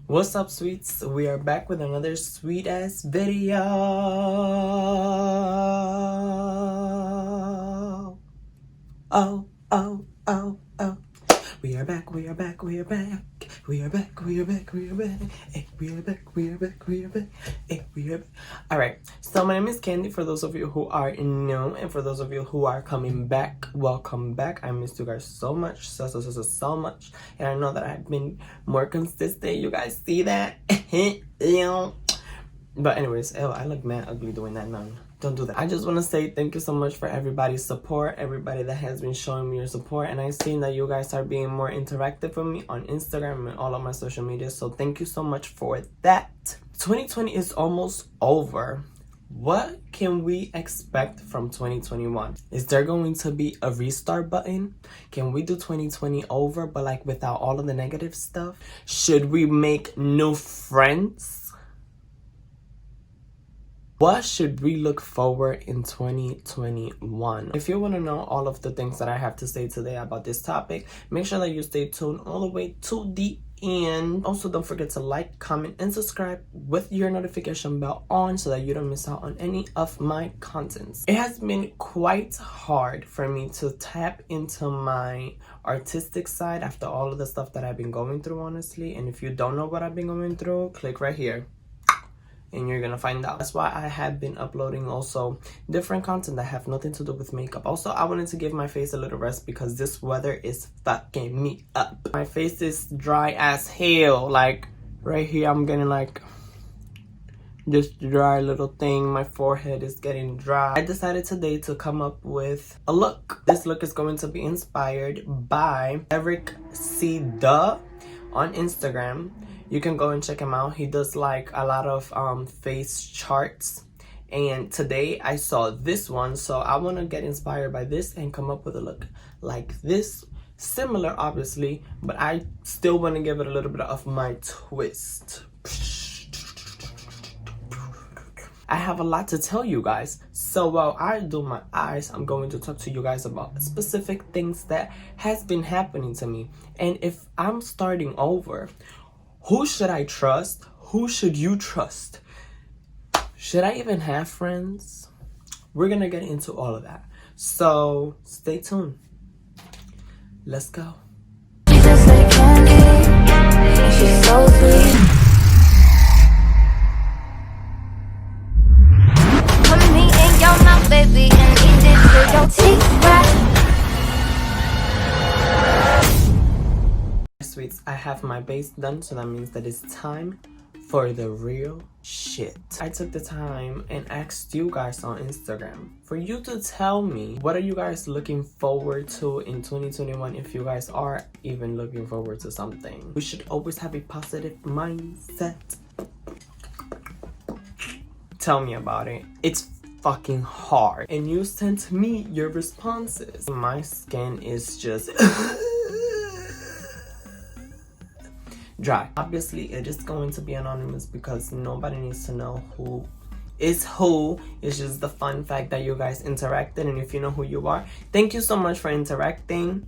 What's up, sweets? We are back with another sweet ass video. Oh. We are back. Hey, Alright, so my name is Candy for those of you who are new, and for those of you who are coming back, welcome back. I missed you guys so much, so much, and I know that I've been more consistent. You guys see that? But anyways, I look mad ugly doing that now. Don't do that. I just want to say thank you so much for everybody's support, everybody that has been showing me your support, and I've seen that you guys are being more interactive with me on Instagram and all of my social media, so thank you so much for that. 2020 is almost over. What can we expect from 2021? Is there going to be a restart button? Can we do 2020 over but like without all of the negative stuff? Should we make new friends? What should we look forward in 2021? If you want to know all of the things that I have to say today about this topic, make sure that you stay tuned all the way to the end. Also, don't forget to like, comment, and subscribe with your notification bell on so that you don't miss out on any of my contents. It has been quite hard for me to tap into my artistic side after all of the stuff that I've been going through, honestly. And if you don't know what I've been going through, click right here and you're gonna find out. That's why I have been uploading also different content that have nothing to do with makeup. Also, I wanted to give my face a little rest because this weather is fucking me up. My face is dry as hell. Like right here, I'm getting like this dry little thing. My forehead is getting dry. I decided today to come up with a look. This look is going to be inspired by Eric C. Duh on Instagram. You can go and check him out. He does like a lot of face charts, and today I saw this one, so I want to get inspired by this and come up with a look like this. Similar, obviously, but I still want to give it a little bit of my twist. I have a lot to tell you guys, so while I do my eyes, I'm going to talk to you guys about specific things that has been happening to me. And if I'm starting over, who should I trust? Who should you trust? Should I even have friends? We're gonna get into all of that, so stay tuned. Let's go. She just like candy, and she's so sweet. Put me in your mouth, baby, and eat it till your teeth crack. Sweets, I have my base done, so that means that it's time for the real shit. I took the time and asked you guys on Instagram for you to tell me, what are you guys looking forward to in 2021, if you guys are even looking forward to something. We should always have a positive mindset. Tell me about it. It's fucking hard. And you sent me your responses. My skin is just dry. Obviously, it is going to be anonymous because nobody needs to know who is who. It's just the fun fact that you guys interacted, and if you know who you are, thank you so much for interacting.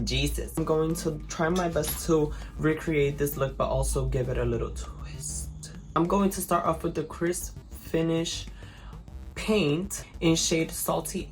Jesus. I'm going to try my best to recreate this look, but also give it a little twist. I'm going to start off with the crisp finish paint in shade Salty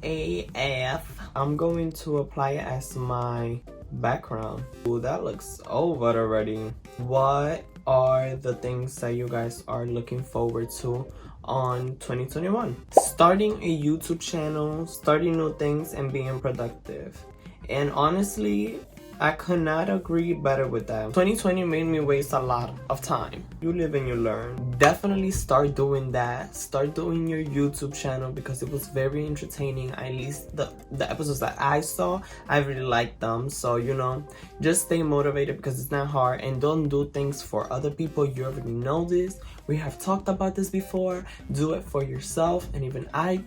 AF. I'm going to apply it as my background. Ooh, that looks over already. What are the things that you guys are looking forward to on 2021? Starting a YouTube channel, starting new things, and being productive. And honestly, I could not agree better with that. 2020 made me waste a lot of time. You live and you learn. Definitely start doing that. Start doing your YouTube channel because it was very entertaining. At least the episodes that I saw, I really liked them. So, you know, just stay motivated because it's not hard. And don't do things for other people. You already know this. We have talked about this before. Do it for yourself. And even I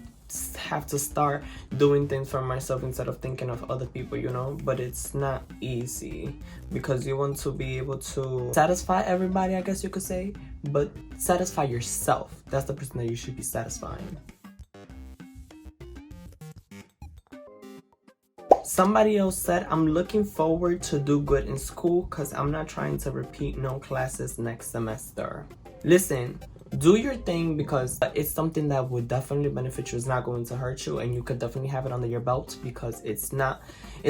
have to start doing things for myself instead of thinking of other people, you know. But it's not easy because you want to be able to satisfy everybody, I guess you could say, but satisfy yourself. That's the person that you should be satisfying. Somebody else said, I'm looking forward to do good in school because I'm not trying to repeat no classes next semester. Listen, do your thing because it's something that would definitely benefit you. It's not going to hurt you, and you could definitely have it under your belt because it's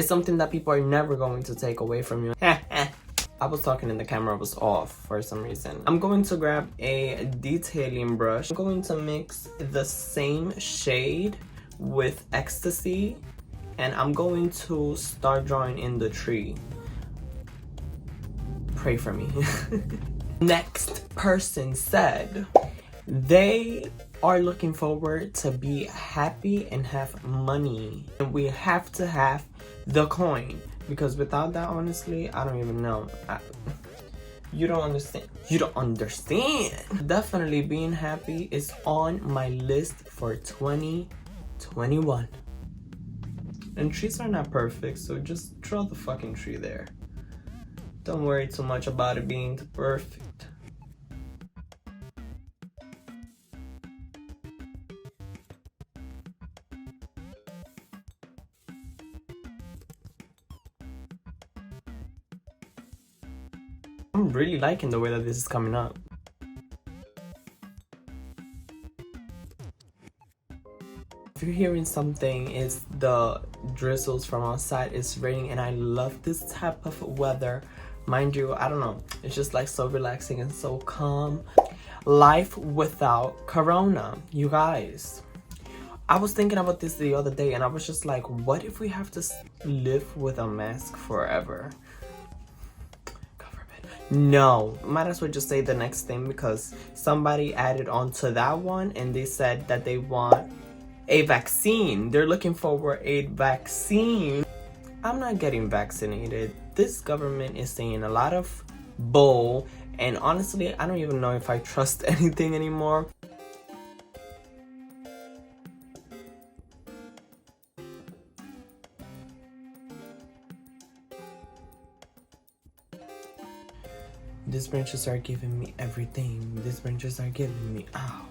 something that people are never going to take away from you. I was talking and the camera was off for some reason. I'm going to grab a detailing brush. I'm going to mix the same shade with Ecstasy, and I'm going to start drawing in the tree. Pray for me. Next person said they are looking forward to be happy and have money, and we have to have the coin, because without that, honestly, I don't even know. You don't understand. You don't understand. Definitely being happy is on my list for 2021. And trees are not perfect, so just draw the fucking tree there. Don't worry too much about it being perfect. I'm really liking the way that this is coming up. If you're hearing something, it's the drizzles from outside. It's raining, and I love this type of weather. Mind you, I don't know, it's just like so relaxing and so calm. Life without corona, you guys. I was thinking about this the other day, and I was just like, what if we have to live with a mask forever? No, might as well just say the next thing, because somebody added on to that one and they said that they want a vaccine. They're looking for a vaccine. I'm not getting vaccinated. This government is saying a lot of bull, and honestly, I don't even know if I trust anything anymore. These branches are giving me everything. These branches are giving me, ow.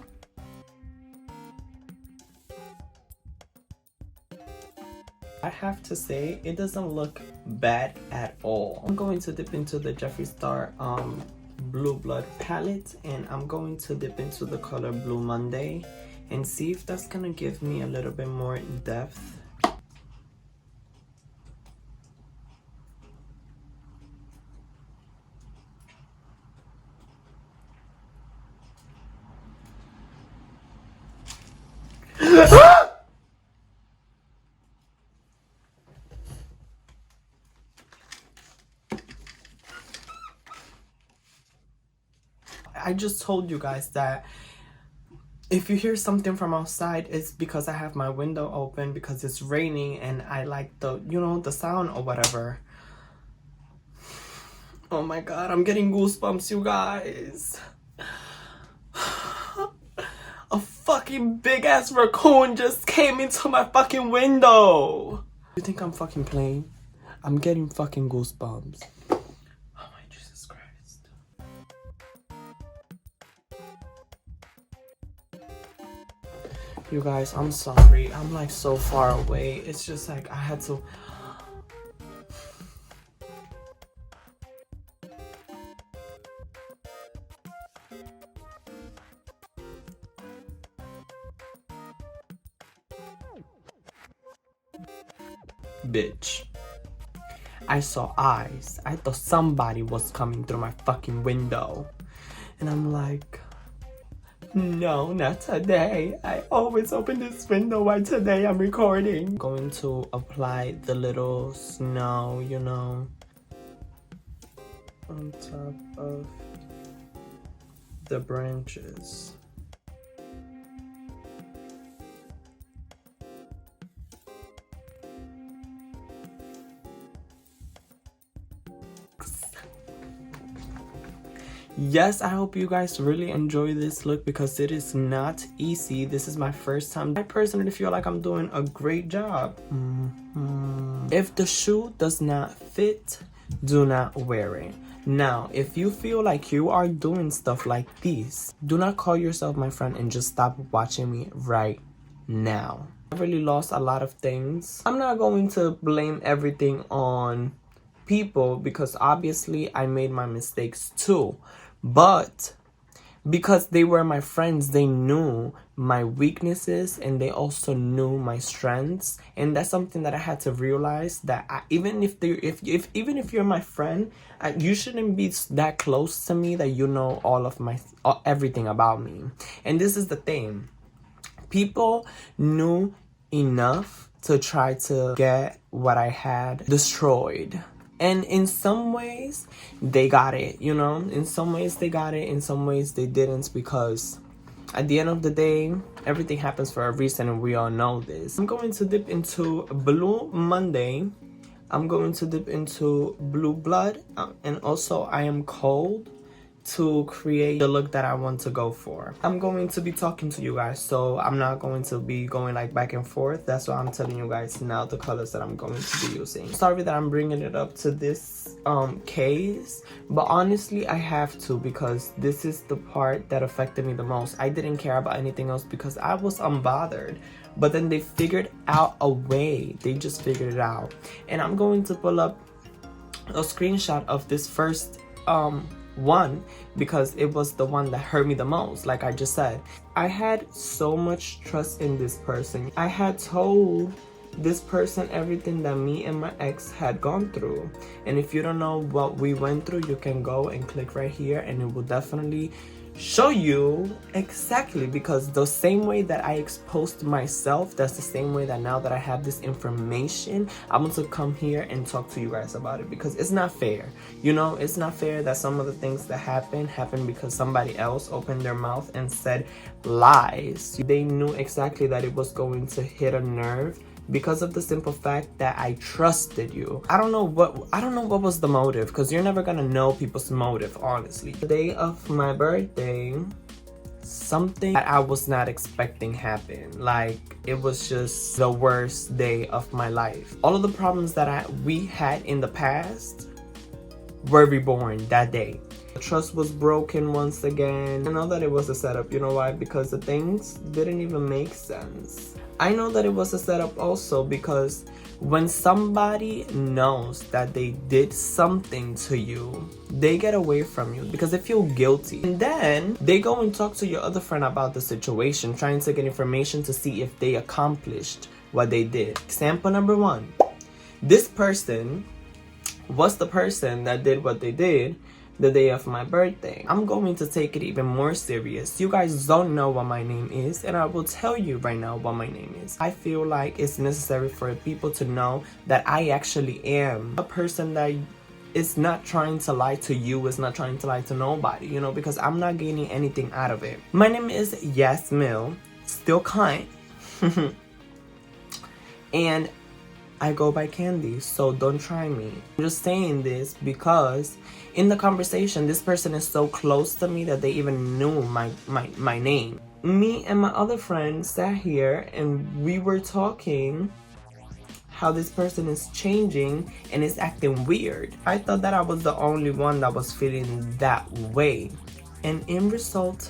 I have to say, it doesn't look bad at all. I'm going to dip into the Jeffree Star Blue Blood palette, and I'm going to dip into the color Blue Monday and see if that's gonna give me a little bit more depth. I just told you guys that if you hear something from outside, it's because I have my window open because it's raining and I like the, you know, the sound or whatever. Oh my god, I'm getting goosebumps, you guys. A fucking big ass raccoon just came into my fucking window. You think I'm fucking playing? I'm getting fucking goosebumps. Oh my Jesus Christ. You guys, I'm sorry. I'm like so far away. It's just like I had to. Bitch. I saw eyes. I thought somebody was coming through my fucking window. And I'm like, no, not today. I always open this window. Why today I'm recording? I'm going to apply the little snow, you know, on top of the branches. Yes, I hope you guys really enjoy this look because it is not easy. This is my first time. I personally feel like I'm doing a great job. If the shoe does not fit, do not wear it. Now, if you feel like you are doing stuff like this, do not call yourself my friend and just stop watching me right now. I really lost a lot of things. I'm not going to blame everything on people because obviously I made my mistakes too. But because they were my friends, they knew my weaknesses and they also knew my strengths, and that's something that I had to realize, that even if you're my friend, you shouldn't be that close to me that you know all of my everything about me. And this is the thing, people knew enough to try to get what I had destroyed. And in some ways, they got it, you know? In some ways, they got it. In some ways, they didn't, because at the end of the day, everything happens for a reason, and we all know this. I'm going to dip into Blue Monday. I'm going to dip into Blue Blood. And also, I am cold to create the look that I want to go for. I'm going to be talking to you guys, so I'm not going to be going like back and forth. That's why I'm telling you guys now the colors that I'm going to be using. Sorry that I'm bringing it up to this case, but honestly I have to, because this is the part that affected me the most. I didn't care about anything else because I was unbothered, but then they figured out a way. They just figured it out. And I'm going to pull up a screenshot of this first one, because it was the one that hurt me the most. Like I just said, I had so much trust in this person. I had told this person everything that me and my ex had gone through, and if you don't know what we went through, you can go and click right here and it will definitely show you exactly, because the same way that I exposed myself, that's the same way that now that I have this information, I want to come here and talk to you guys about it, because it's not fair. You know, it's not fair that some of the things that happened because somebody else opened their mouth and said lies. They knew exactly that it was going to hit a nerve, because of the simple fact that I trusted you. I don't know what was the motive, because you're never gonna know people's motive, honestly. The day of my birthday, something that I was not expecting happened. Like, it was just the worst day of my life. All of the problems that we had in the past were reborn that day. The trust was broken once again. I know that it was a setup. You know why? Because the things didn't even make sense. I know that it was a setup also because when somebody knows that they did something to you, they get away from you because they feel guilty. And then they go and talk to your other friend about the situation, trying to get information to see if they accomplished what they did. Example number one. This person was the person that did what they did the day of my birthday. I'm going to take it even more serious. You guys don't know what my name is, and I will tell you right now what my name is. I feel like it's necessary for people to know that I actually am a person that is not trying to lie to you, is not trying to lie to nobody, you know, because I'm not gaining anything out of it. My name is Yasmil, still kind. And I go by Candy, so don't try me. I'm just saying this because in the conversation, this person is so close to me that they even knew my name. Me and my other friend sat here and we were talking how this person is changing and is acting weird. I thought that I was the only one that was feeling that way. And in result,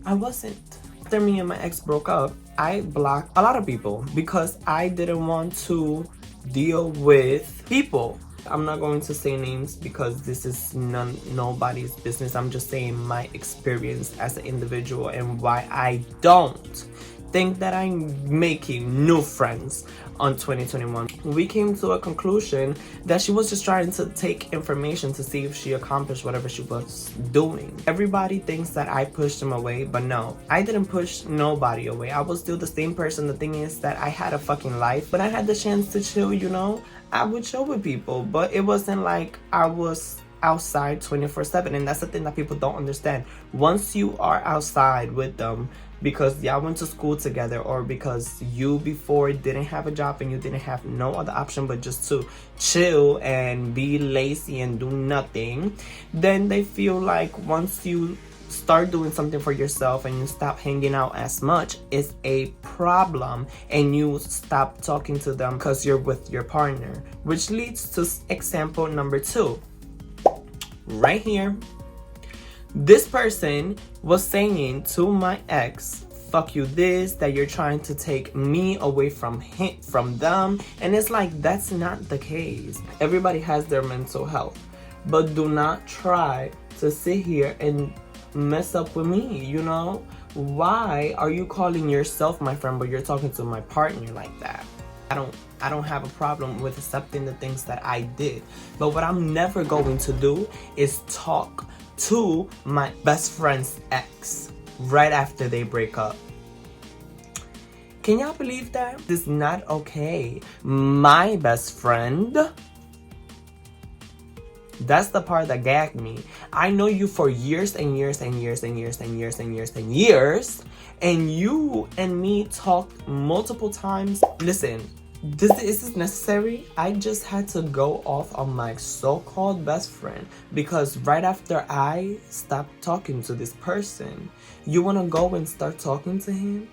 I wasn't. After me and my ex broke up, I blocked a lot of people because I didn't want to deal with people. I'm not going to say names because this is nobody's business. I'm just saying my experience as an individual and why I don't think that I'm making new friends on 2021. We came to a conclusion that she was just trying to take information to see if she accomplished whatever she was doing. Everybody thinks that I pushed them away, but no, I didn't push nobody away. I was still the same person. The thing is that I had a fucking life. When I had the chance to chill, you know, I would chill with people, but it wasn't like I was outside 24/7, and that's the thing that people don't understand. Once you are outside with them because y'all went to school together, or because you before didn't have a job and you didn't have no other option but just to chill and be lazy and do nothing, then they feel like once you start doing something for yourself and you stop hanging out as much, it's a problem, and you stop talking to them because you're with your partner, which leads to example number 2 right here. This person was saying to my ex fuck you this, that you're trying to take me away from them. And it's like, that's not the case. Everybody has their mental health, but do not try to sit here and mess up with me, you know? Why are you calling yourself my friend but you're talking to my partner like that? I don't have a problem with accepting the things that I did, but what I'm never going to do is talk to my best friend's ex right after they break up. Can y'all believe that? This is not okay. My best friend, that's the part that gagged me. I know you for years and years and years and years and years and years and years, and you and me talked multiple times. Listen, is this necessary? I just had to go off on my so-called best friend because right after I stopped talking to this person, you want to go and start talking to him?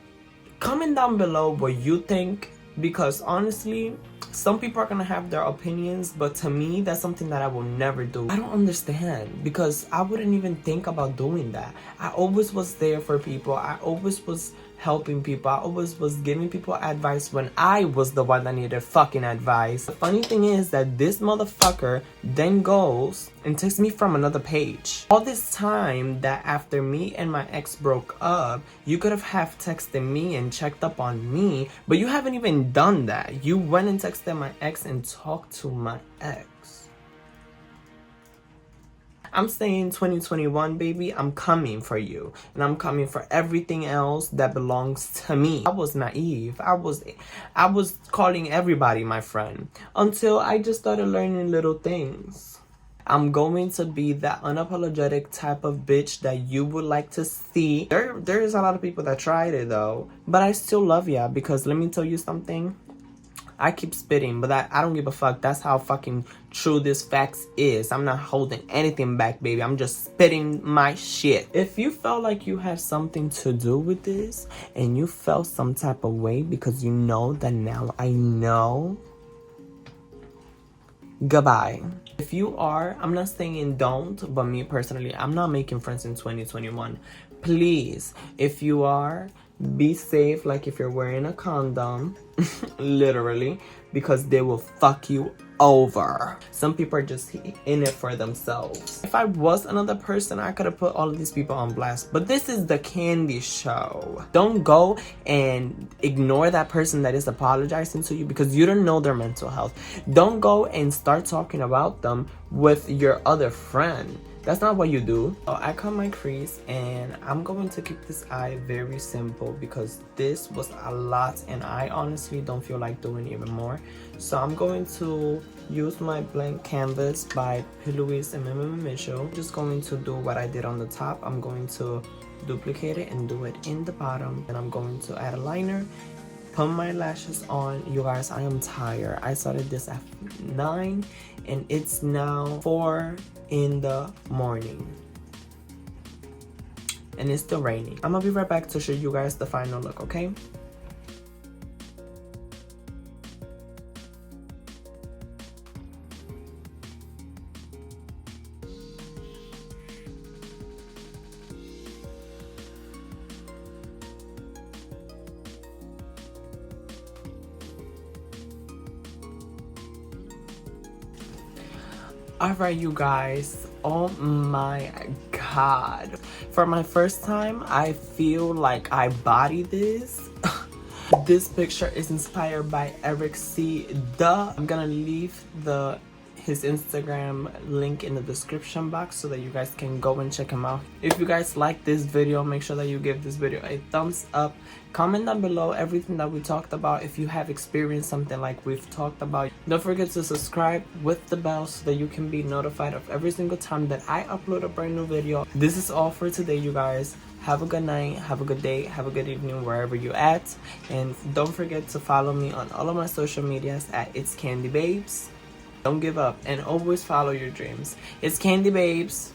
Comment down below what you think, because honestly, some people are gonna have their opinions, but to me, that's something that I will never do. I don't understand, because I wouldn't even think about doing that. I always was there for people. I always was helping people. I always was giving people advice when I was the one that needed fucking advice. The funny thing is that this motherfucker then goes and takes me from another page. All this time that after me and my ex broke up, you could have texted me and checked up on me, but you haven't even done that. You went and texted my ex and talked to my ex. I'm saying 2021, baby, I'm coming for you. And I'm coming for everything else that belongs to me. I was naive. I was calling everybody my friend until I just started learning little things. I'm going to be that unapologetic type of bitch that you would like to see. There's a lot of people that tried it though, but I still love ya, because let me tell you something. I keep spitting, but I don't give a fuck. That's how fucking true this facts is. I'm not holding anything back, baby. I'm just spitting my shit. If you felt like you had something to do with this and you felt some type of way because you know that now I know, goodbye. If you are, I'm not saying don't, but me personally, I'm not making friends in 2021. Please, if you are, be safe, like if you're wearing a condom, literally, because they will fuck you over. Some people are just in it for themselves. If I was another person, I could have put all of these people on blast, but this is the Candy show. Don't go and ignore that person that is apologizing to you because you don't know their mental health. Don't go and start talking about them with your other friend. That's not what you do. So I cut my crease and I'm going to keep this eye very simple because this was a lot and I honestly don't feel like doing even more. So I'm going to use my blank canvas by P. Louise and Mimi Mitchell. Just going to do what I did on the top. I'm going to duplicate it and do it in the bottom. And I'm going to add a liner, put my lashes on. You guys, I am tired. I started this at 9 and it's now 4 in the morning and it's still raining. I'm gonna be right back to show you guys the final look, okay? Alright, you guys, oh my god. For my first time, I feel like I body this. This picture is inspired by Eric C. I'm gonna leave his Instagram link in the description box so that you guys can go and check him out. If you guys like this video, make sure that you give this video a thumbs up. Comment down below everything that we talked about. If you have experienced something like we've talked about, don't forget to subscribe with the bell so that you can be notified of every single time that I upload a brand new video. This is all for today, you guys. Have a good night, have a good day, have a good evening wherever you're at, and don't forget to follow me on all of my social medias at Itzcandy Babes. Don't give up and always follow your dreams. It's Candy Babes.